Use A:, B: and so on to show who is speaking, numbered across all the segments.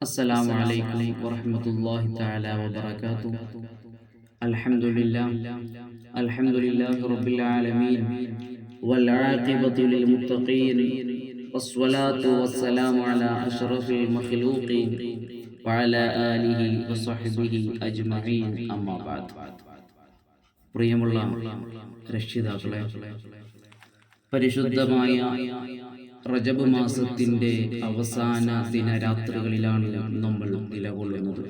A: السلام عليكم ورحمة الله تعالى وبركاته. الحمد لله رب العالمين والعاقبة للمتقين والصلاة والسلام على أشرف المخلوقين وعلى آله وصحبه أجمعين أما بعد. പ്രിയമുള്ള രക്ഷിതാക്കളെ, പരിശുദ്ധമായ റജബ് മാസത്തിന്റെ അവസാന ദിനരാത്രികളിലാണ് നമ്മൾ നിലകൊള്ളുന്നത്.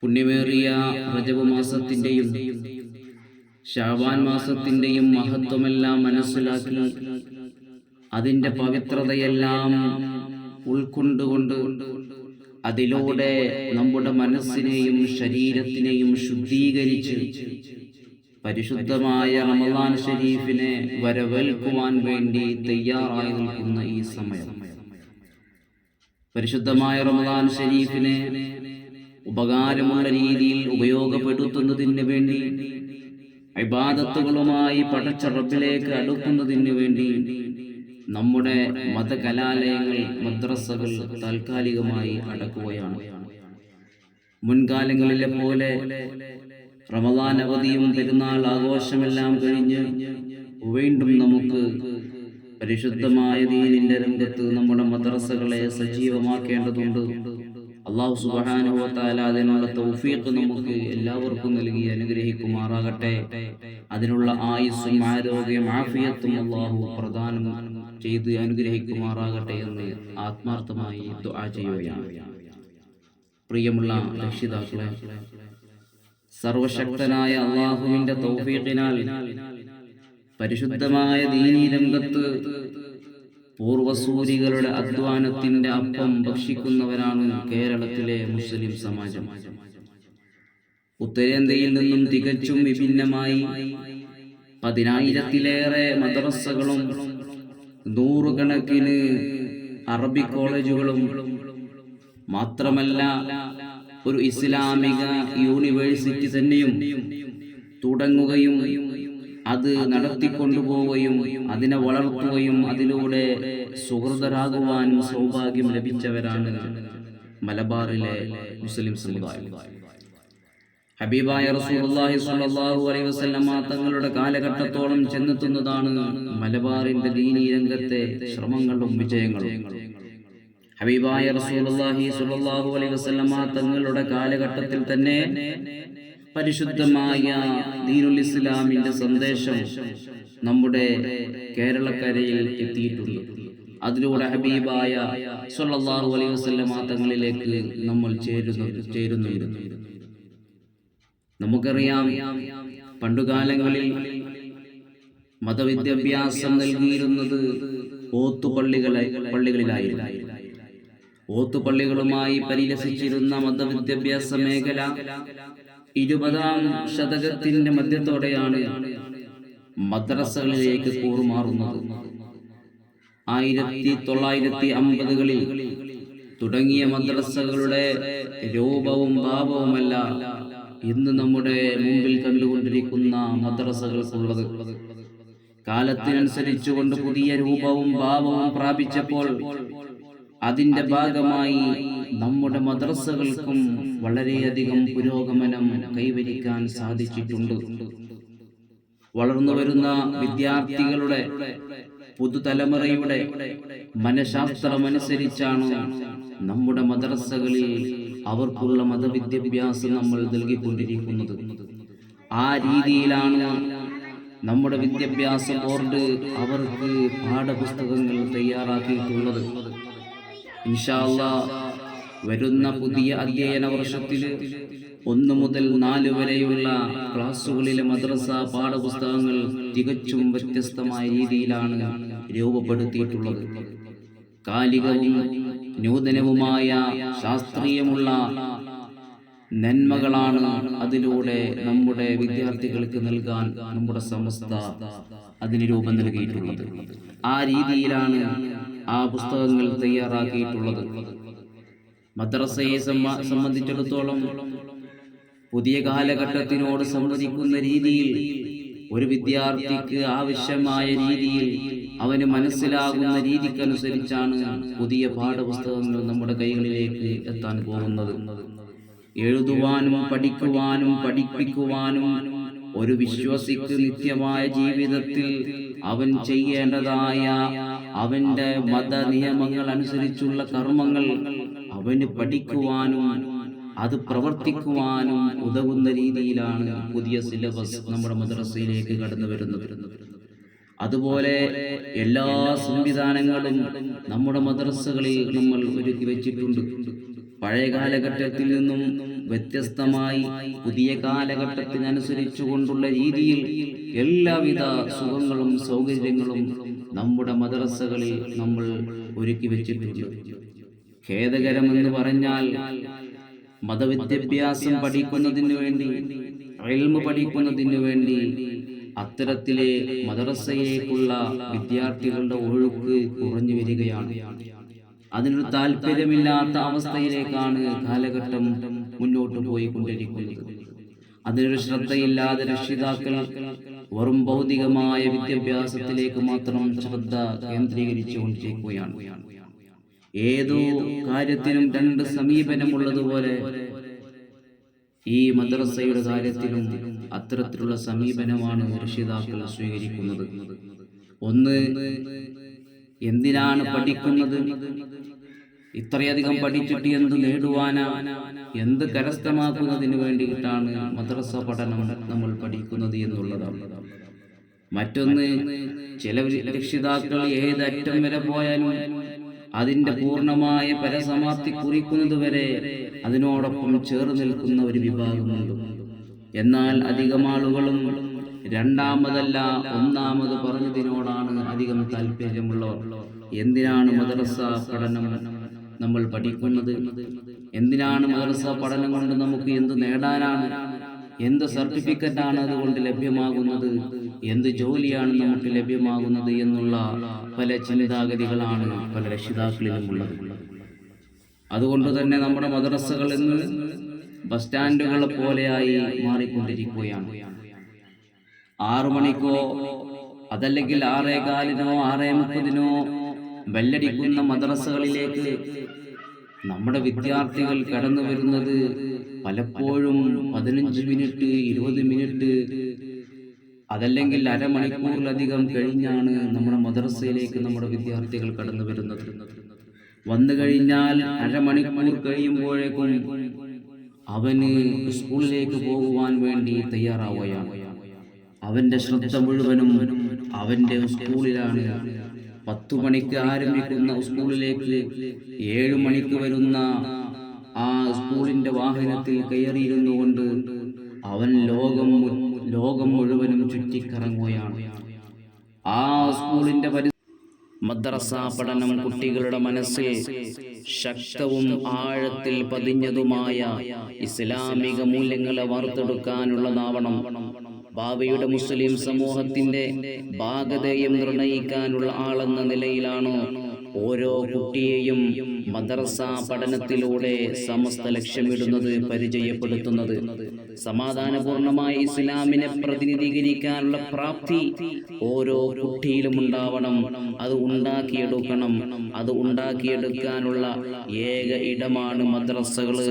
A: പുണ്യമേറിയ റജബ് മാസത്തിന്റെയും ശഅബാൻ മാസത്തിന്റെയും മഹത്വമെല്ലാം മനസ്സിലാക്കി അതിന്റെ പവിത്രതയെല്ലാം ഉൾക്കൊണ്ടുകൊണ്ട് അതിലൂടെ നമ്മുടെ മനസ്സിനെയും ശരീരത്തിനെയും ശുദ്ധീകരിച്ച് പരിശുദ്ധമായ റമളാൻ ഷരീഫിനെ വരവേൽക്കുവാൻ വേണ്ടി തയ്യാറായി നിൽക്കുന്ന ഈ സമയം, പരിശുദ്ധമായ റമളാൻ ഷരീഫിനെ ഉപകാരമുള്ള രീതിയിൽ ഉപയോഗപ്പെടുത്തുന്നതിന് വേണ്ടി, ഇബാദത്തുകളുമായി പടച്ച റബ്ബിലേക്ക് അടുക്കുന്നതിന് വേണ്ടി നമ്മുടെ മതകലാലയങ്ങൾ, മദ്രസകൾ താൽക്കാലികമായി അടക്കുകയാണ്. മുൻകാലങ്ങളിലെ പോലെ റമളാൻ അവധിയും പെരുന്നാൾ ആഘോഷമെല്ലാം കഴിഞ്ഞ് വീണ്ടും നമുക്ക് പരിശുദ്ധമായ ദീനിന്റെ രംഗത്ത് നമ്മുടെ മദ്രസകളെ സജീവമാക്കേണ്ടതുണ്ട്. അല്ലാഹു സുബ്ഹാനഹു വ തആല അതിനുള്ള തൗഫീഖ് നമുക്ക് എല്ലാവർക്കും നൽകി അനുഗ്രഹിക്കുമാറാകട്ടെ. അതിനുള്ള ആയുസ്സും ആരോഗ്യം ആഫിയത്തും അല്ലാഹു പ്രദാനം ചെയ്ത് അനുഗ്രഹിക്കുമാറാകട്ടെ എന്ന് ആത്മാർത്ഥമായി ദുആ ചെയ്യുകയാണ്. പ്രിയമുള്ള രക്ഷിതാക്കളെ, സർവശക്തനായ അല്ലാഹുവിന്റെ തൗഫീഖിനാൽ പരിശുദ്ധമായ ദീനീ രംഗത്ത് പൂർവസൂരികളുടെ അധ്വാനത്തിന്റെ അപ്പം ഭക്ഷിക്കുന്നവരാണ് കേരളത്തിലെ മുസ്ലിം സമാജം. ഉത്തരേന്ത്യയിൽ നിന്നും തികച്ചും വിഭിന്നമായി 10,000-ത്തിലേറെ മദ്രസകളും 100 കണക്കിന് അറബി കോളേജുകളും മാത്രമല്ല ഒരു ഇസ്ലാമിക യൂണിവേഴ്സിറ്റി തന്നെയും തുടങ്ങുകയും അത് നടത്തിക്കൊണ്ടുപോവുകയും അതിനെ വളർത്തുകയും അതിലൂടെ സുഹൃതരാകുവാനും സൗഭാഗ്യം ലഭിച്ചവരാണ് മലബാറിലെ മുസ്ലിം സമുദായം. ഹബീബായ റസൂലുള്ളാഹി സ്വല്ലല്ലാഹു അലൈഹി വസല്ലമ തങ്ങളുടെ കാലഘട്ടത്തോളം ചെന്നെത്തുന്നതാണ് മലബാറിന്റെ ദീനീ രംഗത്തെ ശ്രമങ്ങളും വിജയങ്ങളും. ഹബീബായ റസൂലുള്ളാഹി സ്വല്ലല്ലാഹു അലൈഹി വസല്ലമ തങ്ങളുടെ കാലഘട്ടത്തിൽ തന്നെ പരിശുദ്ധമായ ദീനുൽ ഇസ്ലാമിന്റെ സന്ദേശം നമ്മുടെ കേരളക്കരയിൽ എത്തിയിട്ടുണ്ട്. അതിലൂടെ ഹബീബായ സ്വല്ലല്ലാഹു അലൈഹി വസല്ലമ തങ്ങളിലേക്ക് നമ്മൾ ചേരുന്നുണ്ട്. നമുക്കറിയാം, പണ്ടുകാലങ്ങളിൽ മതവിദ്യാഭ്യാസം നൽകിയിരുന്നത് പള്ളികളിലായിരുന്നു. ഓത്തുപള്ളികളുമായി പരിലസിച്ചിരുന്ന മതവിദ്യാഭ്യാസ മേഖല 20-ാം ശതകത്തിന്റെ മധ്യത്തോടെയാണ് മദ്രസകളിലേക്ക് കൂറുമാറുന്നത്. 1950-കളിൽ തുടങ്ങിയ മദ്രസകളുടെ രൂപവും ഭാവവുമല്ല ഇന്ന് നമ്മുടെ മുമ്പിൽ കണ്ടുകൊണ്ടിരിക്കുന്ന മദ്രസകൾക്കുള്ളത്. കാലത്തിനനുസരിച്ചുകൊണ്ട് പുതിയ രൂപവും ഭാവവും പ്രാപിച്ചപ്പോൾ അതിന്റെ ഭാഗമായി നമ്മുടെ മദ്രസകൾക്കും വളരെയധികം പുരോഗമനം കൈവരിക്കാൻ സാധിച്ചിട്ടുണ്ട്. വളർന്നു വരുന്ന വിദ്യാർത്ഥികളുടെ പുതുതലമുറയുടെ മനഃശാസ്ത്രമനുസരിച്ചാണ് നമ്മുടെ മദ്രസകളിൽ അവർക്കുള്ള മതവിദ്യാഭ്യാസം നമ്മൾ നൽകിക്കൊണ്ടിരിക്കുന്നത്. ആ രീതിയിലാണ് നമ്മുടെ വിദ്യാഭ്യാസ ബോർഡ് അവർക്ക് പാഠപുസ്തകങ്ങൾ തയ്യാറാക്കിയിട്ടുള്ളത്. ഇൻഷാ അല്ലാഹ് വരുന്ന പുതിയ അധ്യയന വർഷത്തിൽ 1 മുതൽ 4 വരെയുള്ള ക്ലാസുകളിലെ മദ്രസ പാഠപുസ്തകങ്ങൾ തികച്ചും വ്യത്യസ്തമായ രീതിയിലാണ് രൂപപ്പെടുത്തിയിട്ടുള്ളത്. കാലികവും നൂതനവുമായ ശാസ്ത്രീയമുള്ള നന്മകളാണ് അതിലൂടെ നമ്മുടെ വിദ്യാർത്ഥികൾക്ക് നൽകാൻ നമ്മുടെ സമസ്ത അതിന് രൂപം നൽകിയിട്ടുള്ളത്. ആ രീതിയിലാണ് ആ പുസ്തകങ്ങൾ തയ്യാറാക്കിയിട്ടുള്ളത്. മദ്രസയെ സംബന്ധിച്ചിടത്തോളം പുതിയ കാലഘട്ടത്തിനോട് സംവദിക്കുന്ന രീതിയിൽ ഒരു വിദ്യാർത്ഥിക്ക് ആവശ്യമായ രീതിയിൽ അവന് മനസ്സിലാകുന്ന രീതിക്കനുസരിച്ചാണ് പുതിയ പാഠപുസ്തകങ്ങൾ നമ്മുടെ കൈകളിലേക്ക് എത്താൻ പോകുന്നത്. എഴുതുവാനും പഠിക്കുവാനും പഠിപ്പിക്കുവാനും ഒരു വിശ്വാസിക്ക് നിത്യമായ ജീവിതത്തിൽ അവൻ ചെയ്യേണ്ടതായ അവന്റെ മത നിയമങ്ങൾ അനുസരിച്ചുള്ള കർമ്മങ്ങൾ അവന് പഠിക്കുവാനും അത് പ്രവർത്തിക്കുവാനും ഉതകുന്ന രീതിയിലാണ് പുതിയ സിലബസ് നമ്മുടെ മദ്രസയിലേക്ക് കടന്നു വരുന്നത്. അതുപോലെ എല്ലാ സംവിധാനങ്ങളും നമ്മുടെ മദ്രസകളിൽ നമ്മൾ ഒരുക്കി വെച്ചിട്ടുണ്ട്. പഴയ കാലഘട്ടത്തിൽ നിന്നും വ്യത്യസ്തമായി പുതിയ കാലഘട്ടത്തിനനുസരിച്ചു കൊണ്ടുള്ള രീതിയിൽ എല്ലാവിധ സുഖങ്ങളും സൗകര്യങ്ങളും നമ്മുടെ മദ്രസകളിൽ നമ്മൾ ഒരുക്കി വെച്ചിട്ടുണ്ട്. ഖേദകരമെന്ന് പറഞ്ഞാൽ മതവിദ്യാഭ്യാസം പഠിക്കുന്നതിന് വേണ്ടി, ഇൽമു പഠിക്കുന്നതിന് വേണ്ടി അത്തരത്തിലെ മദ്രസയിലേക്കുള്ള വിദ്യാർത്ഥികളുടെ ഒഴുക്ക് കുറഞ്ഞു വരികയാണ്. അതിനൊരു താല്പര്യമില്ലാത്ത അവസ്ഥയിലേക്കാണ് കാലഘട്ടം മുന്നോട്ട് പോയിക്കൊണ്ടിരിക്കുന്നത്. അതിനൊരു ശ്രദ്ധയില്ലാതെ രക്ഷിതാക്കൾ വെറും ഭൗതികമായ വിദ്യാഭ്യാസത്തിലേക്ക് മാത്രം ശ്രദ്ധ കേന്ദ്രീകരിച്ചു കൊണ്ടിരിക്കുകയാണ്. ഏതോ കാര്യത്തിനും രണ്ട് സമീപനമുള്ളതുപോലെ ഈ മദ്രസയുടെ കാര്യത്തിലും അത്തരത്തിലുള്ള സമീപനമാണ് രക്ഷിതാക്കൾ സ്വീകരിക്കുന്നത്. ഒന്ന്, എന്തിനാണ് പഠിക്കുന്നത്? ഇത്രയധികം പഠിച്ചിട്ട് എന്ത് നേടുവാനാ, എന്ത് കരസ്ഥമാക്കുന്നതിന് വേണ്ടിയിട്ടാണ് മദ്രസ പഠനം നമ്മൾ പഠിക്കുന്നത് എന്നുള്ളതാണ്. മറ്റൊന്ന്, ചില രക്ഷിതാക്കൾ ഏതറ്റം വരെ പോയാലും അതിന്റെ പൂർണ്ണമായ പരസമാപ്തി കുറിക്കുന്നത് വരെ അതിനോടൊപ്പം ചേർന്ന് നിൽക്കുന്ന ഒരു വിഭാഗമുണ്ട്. എന്നാൽ അധികം ആളുകളും രണ്ടാമതല്ല ഒന്നാമത് പറഞ്ഞതിനോടാണ് അധികം താല്പര്യമുള്ളവർ. എന്തിനാണ് മദ്രസ പഠനം നമ്മൾ പഠിക്കുന്നത്? എന്തിനാണ് മദ്രസ പഠനം കൊണ്ട് നമുക്ക് എന്ത് നേടാനാണ്? എന്ത് സർട്ടിഫിക്കറ്റാണ് അതുകൊണ്ട് ലഭ്യമാകുന്നത്? എന്ത് ജോലിയാണ് നമുക്ക് ലഭ്യമാകുന്നത് എന്നുള്ള പല ചിന്താഗതികളാണ് പല രക്ഷിതാക്കളിലും ഉള്ളത്. അതുകൊണ്ട് തന്നെ നമ്മുടെ മദ്രസകൾ ഇന്ന് ബസ് സ്റ്റാൻഡുകളെ പോലെയായി മാറിക്കൊണ്ടിരിക്കുകയാണ്. 6 മണിക്കോ അതല്ലെങ്കിൽ 6:15-നോ 6:30-നോ ബെല്ലടിക്കുന്ന മദ്രസകളിലേക്ക് നമ്മുടെ വിദ്യാർത്ഥികൾ കടന്നു വരുന്നത് പലപ്പോഴും 15 മിനിറ്റ് 20 മിനിറ്റ് അതല്ലെങ്കിൽ അരമണിക്കൂറിലധികം കഴിഞ്ഞാണ് നമ്മുടെ മദ്രസയിലേക്ക് നമ്മുടെ വിദ്യാർത്ഥികൾ കടന്നു വരുന്നത്. വന്നു കഴിഞ്ഞാൽ അരമണിക്കൂർ കഴിയുമ്പോഴേക്കും അവന് സ്കൂളിലേക്ക് പോകുവാൻ വേണ്ടി തയ്യാറാവുകയാണ്. അവന്റെ ശ്രദ്ധ മുഴുവനും അവന്റെ സ്കൂളിലാണ്. 10 മണിക്ക് ആരംഭിക്കുന്ന സ്കൂളിലേക്ക് 7 മണിക്ക് വരുന്ന ആ സ്കൂളിന്റെ വാഹനത്തിൽ കയറിയിരുന്നു കൊണ്ട് അവൻ ലോകം മുഴുവനും ചുറ്റിക്കറങ്ങുകയാണ്. ആ സ്കൂളിന്റെ മദ്രസ പഠനം കുട്ടികളുടെ മനസ്സിൽ ശക്തവും ആഴത്തിൽ പതിഞ്ഞതുമായ ഇസ്ലാമിക മൂല്യങ്ങളെ വാർത്തെടുക്കാനുള്ളതാവണം. ഭാവിയുടെ മുസ്ലിം സമൂഹത്തിന്റെ ഭാഗധേയം നിർണയിക്കാനുള്ള ആളെന്ന നിലയിലാണോ ഓരോ കുട്ടിയെയും മദ്രസ പഠനത്തിലൂടെ സമസ്ത ലക്ഷ്യമിടുന്നത്, പരിചയപ്പെടുത്തുന്നത്? സമാധാനപൂർണമായ ഇസ്ലാമിനെ പ്രതിനിധീകരിക്കാനുള്ള പ്രാപ്തി ഓരോ കുട്ടിയിലും ഉണ്ടാവണം. അത് ഉണ്ടാക്കിയെടുക്കണം. അത് ഉണ്ടാക്കിയെടുക്കാനുള്ള ഏക ഇടമാണ് മദ്രസകള്.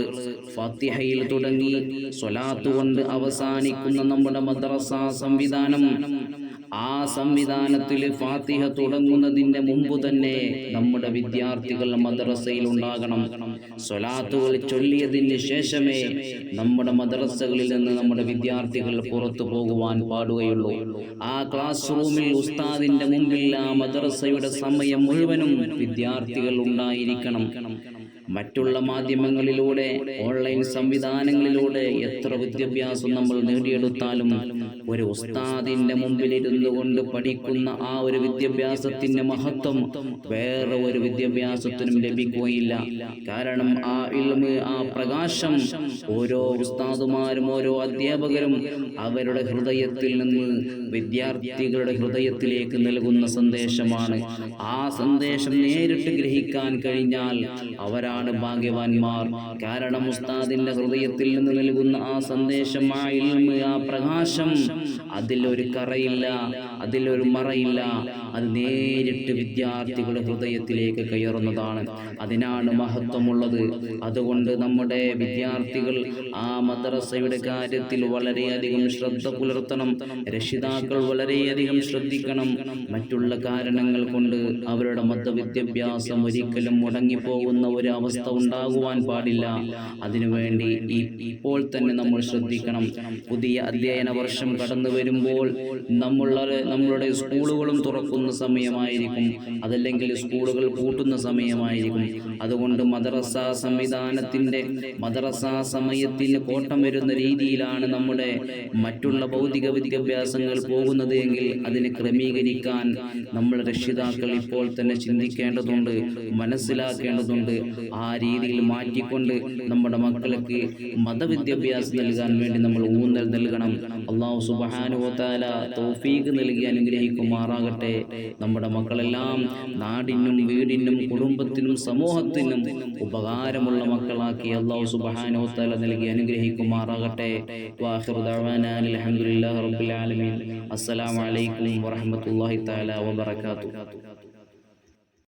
A: ഫാത്തിഹയിൽ തുടങ്ങി സ്വലാത്ത് കൊണ്ട് അവസാനിക്കുന്ന നമ്മുടെ മദ്രസ സംവിധാനം, ആ സംവിധാനത്തിൽ ഫാത്തിഹ തുടങ്ങുന്നതിന്റെ മുമ്പ് തന്നെ നമ്മുടെ വിദ്യാർത്ഥികൾ മദ്രസയിൽ ഉണ്ടാകണം. സ്വലാത്തുകൾ ചൊല്ലിയതിന് ശേഷമേ നമ്മുടെ മദ്രസകളിൽ നിന്ന് നമ്മുടെ വിദ്യാർത്ഥികൾ പുറത്തു പോകുവാൻ പാടുകയുള്ളൂ. ആ ക്ലാസ് റൂമിൽ ഉസ്താദിന്റെ മുമ്പിൽ ആ മദ്രസയുടെ സമയം മുഴുവനും വിദ്യാർത്ഥികൾ ഉണ്ടായിരിക്കണം. മറ്റുള്ള മാധ്യമങ്ങളിലൂടെ, ഓൺലൈൻ സംവിധാനങ്ങളിലൂടെ എത്ര വിദ്യാഭ്യാസം നമ്മൾ നേടിയെടുത്താലും ഒരു ഉസ്താദിന്റെ മുമ്പിലിരുന്നു കൊണ്ട് പഠിക്കുന്ന ആ ഒരു വിദ്യാഭ്യാസത്തിന്റെ മഹത്വം വേറെ ഒരു വിദ്യാഭ്യാസത്തിനും ലഭിക്കുകയില്ല. കാരണം ആ ഇൽമ്, ആ പ്രകാശം ഓരോ ഉസ്താദുമാരും ഓരോ അധ്യാപകരും അവരുടെ ഹൃദയത്തിൽ നിന്ന് വിദ്യാർത്ഥികളുടെ ഹൃദയത്തിലേക്ക് നൽകുന്ന സന്ദേശമാണ്. ആ സന്ദേശം നേരിട്ട് ഗ്രഹിക്കാൻ കഴിഞ്ഞാൽ അവരാണ് ഭാഗ്യവാന്മാർ. കാരണം ഉസ്താദിന്റെ ഹൃദയത്തിൽ നിന്ന് നൽകുന്ന ആ സന്ദേശം, ആ ഇൽമ്, ആ പ്രകാശം, അതിലൊരു കറയില്ല, അതിലൊരു മറയില്ല. അത് നേരിട്ട് വിദ്യാർത്ഥികളുടെ ഹൃദയത്തിലേക്ക് കയറുന്നതാണ്. അതിനാണ് മഹത്വമുള്ളത്. അതുകൊണ്ട് നമ്മുടെ വിദ്യാർത്ഥികൾ ആ മദ്രസയുടെ കാര്യത്തിൽ വളരെയധികം ശ്രദ്ധ പുലർത്തണം. രക്ഷിതാക്കൾ വളരെയധികം ശ്രദ്ധിക്കണം. മറ്റുള്ള കാരണങ്ങൾ കൊണ്ട് അവരുടെ മതവിദ്യാഭ്യാസം ഒരിക്കലും മുടങ്ങിപ്പോകുന്ന ഒരു അവസ്ഥ ഉണ്ടാകുവാൻ പാടില്ല. അതിനുവേണ്ടി ഇപ്പോൾ തന്നെ നമ്മൾ ശ്രദ്ധിക്കണം. പുതിയ അധ്യയന വർഷം കടന്നു വരുമ്പോൾ നമ്മളുടെ സ്കൂളുകളും തുറക്കുന്ന സമയമായിരിക്കും, അതല്ലെങ്കിൽ സ്കൂളുകൾ പൂട്ടുന്ന സമയമായിരിക്കും. അതുകൊണ്ട് മദ്രസാ സമയത്തിന് കോട്ടം വരുന്ന രീതിയിലാണ് നമ്മുടെ മറ്റുള്ള ഭൗതിക വിദ്യാഭ്യാസങ്ങൾ പോകുന്നത് എങ്കിൽ അതിനെ ക്രമീകരിക്കാൻ നമ്മൾ രക്ഷിതാക്കൾ ഇപ്പോൾ തന്നെ ചിന്തിക്കേണ്ടതുണ്ട്, മനസ്സിലാക്കേണ്ടതുണ്ട്. ആ രീതിയിൽ മാറ്റിക്കൊണ്ട് നമ്മുടെ മക്കൾക്ക് മതവിദ്യാഭ്യാസം നൽകാൻ വേണ്ടി നമ്മൾ ഊന്നൽ നൽകണം. അല്ലാഹു സുബ്ഹാനഹു വ തആല തൗഫീഖ് നൽകി അനുഗ്രഹിക്കുമാറാകട്ടെ. നമ്മുടെ മക്കളെല്ലാം നാടിനും വീടിനും കുടുംബത്തിനും സമൂഹത്തിനും ഉപകാരമുള്ള മക്കളാക്കി അല്ലാഹു സുബ്ഹാനഹു വ തആല നൽകി അനുഗ്രഹിക്കുമാറാകട്ടെ. വാഖിറു ദഅവാനാ അൽഹംദുലില്ലാഹി റബ്ബിൽ ആലമീൻ. അസ്സലാമു അലൈക്കും വറഹ്മത്തുള്ളാഹി തആല വബറകാതുഹു.